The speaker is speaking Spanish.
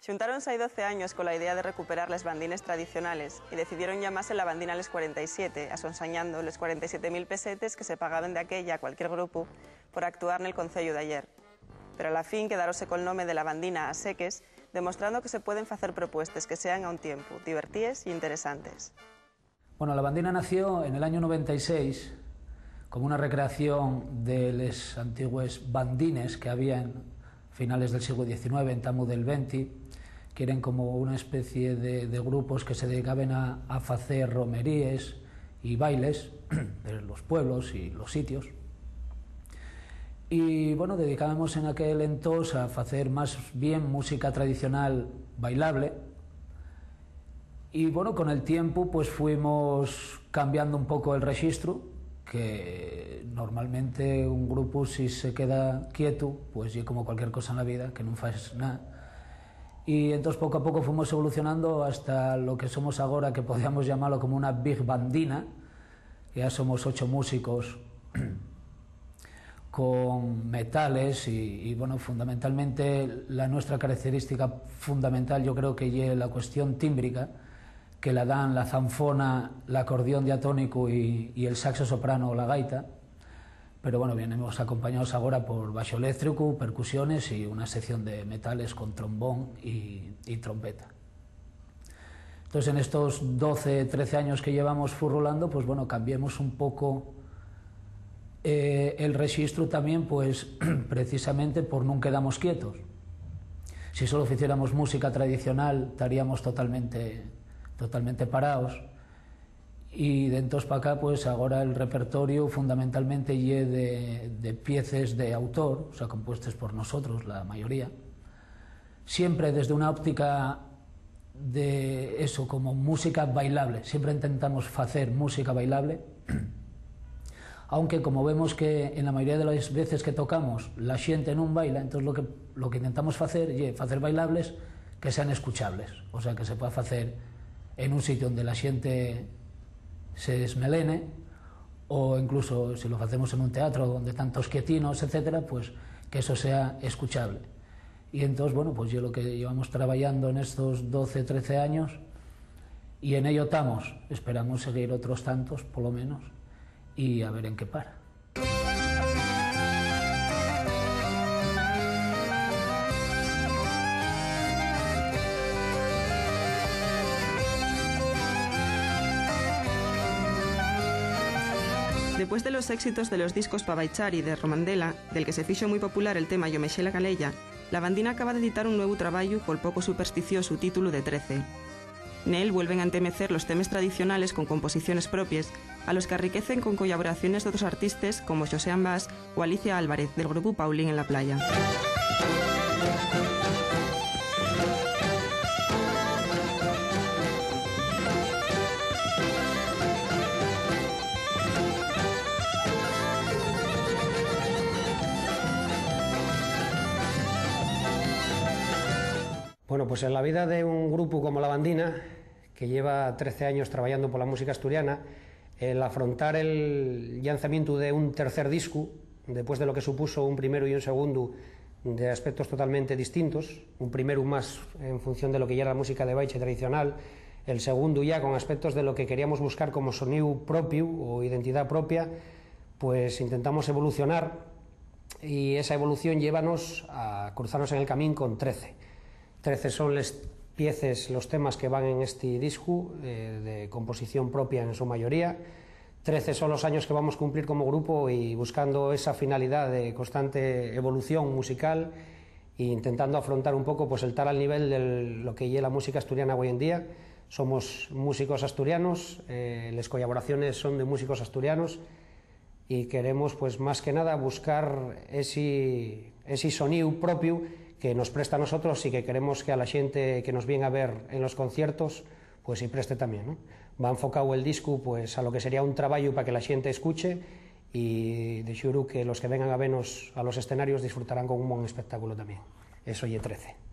Xuntáronse hai 12 años con la idea de recuperar les bandines tradicionales y decidieron llamarse la bandina les 47, asonsañando les 47.000 pesetes que se pagaban de aquella a cualquier grupo por actuar nel concello de ayer. Pero a la fin quedaronse col nome de la bandina a seques, demostrando que se pueden facer propuestas que sean a un tiempo divertíes y interesantes. Bueno, la bandina nació en el año 96 como una recreación de les antiguos bandines que había en finales del siglo XIX, en tamo del XX, que eran como una especie de grupos que se dedicaban a facer romeríes y bailes de los pueblos y los sitios. Y bueno, dedicábamos en aquel entonces a facer más bien música tradicional bailable. Y bueno, con el tiempo pues fuimos cambiando un poco el registro, que normalmente un grupo si se queda quieto, pues y como cualquier cosa en la vida, que no faz nada. Y entonces poco a poco fuimos evolucionando hasta lo que somos ahora, que podríamos llamarlo como una big bandina. Ya somos 8 músicos con metales y bueno, fundamentalmente la nuestra característica fundamental yo creo que es la cuestión tímbrica, que la dan la zanfona, el acordeón diatónico y el saxo soprano o la gaita. Pero bueno, venimos acompañados ahora por baixo eléctrico, percusiones y una sección de metales con trombón y trompeta. Entonces en estos 12, 13 años que llevamos furrolando, pues bueno, cambiemos un poco el registro también, pues precisamente por no quedamos quietos. Si solo hiciéramos música tradicional estaríamos totalmente parados. Y de entonces para acá, pues ahora el repertorio fundamentalmente es de piezas de autor, o sea, compuestas por nosotros, la mayoría, siempre desde una óptica de eso, como música bailable. Siempre intentamos hacer música bailable, aunque como vemos que en la mayoría de las veces que tocamos la xente non baila, entonces lo que intentamos hacer es hacer bailables que sean escuchables, o sea, que se pueda hacer en un sitio donde la xente se desmelene, o incluso si lo hacemos en un teatro donde tantos quietinos, etcétera, pues que eso sea escuchable. Y entonces, bueno, pues yo lo que llevamos trabajando en estos 12, 13 años, y en ello estamos, esperamos seguir otros tantos, por lo menos, y a ver en qué para. Después de los éxitos de los discos Pa Baixar y de Romandela, del que se fixo muy popular el tema Yo me xe la Calella, la bandina acaba de editar un nuevo traballo col poco supersticioso título de 13. Nel vuelven a entemecer los temas tradicionales con composiciones propias, a los que enriquecen con colaboraciones de otros artistas como José Ambás o Alicia Álvarez del grupo Paulín en la Playa. Bueno, pues en la vida de un grupo como La Bandina, que lleva 13 años trabajando por la música asturiana, el afrontar el lanzamiento de un tercer disco, después de lo que supuso un primero y un segundo de aspectos totalmente distintos, un primero más en función de lo que ya era la música de baile tradicional, el segundo ya con aspectos de lo que queríamos buscar como sonido propio o identidad propia, pues intentamos evolucionar y esa evolución llévanos a cruzarnos en el camino con 13. 13 son las piezas, los temas que van en este disco, de composición propia en su mayoría. 13 son los años que vamos a cumplir como grupo y buscando esa finalidad de constante evolución musical e intentando afrontar un poco pues el tal al nivel de lo que es la música asturiana hoy en día. Somos músicos asturianos, las colaboraciones son de músicos asturianos y queremos pues más que nada buscar ese sonido propio que nos presta a nosotros y que queremos que a la gente que nos viene a ver en los conciertos pues sí preste también, ¿no? Va enfocado el disco pues a lo que sería un trabajo para que la gente escuche y de xuro que los que vengan a vernos a los escenarios disfrutarán con un buen espectáculo también. Eso y 13.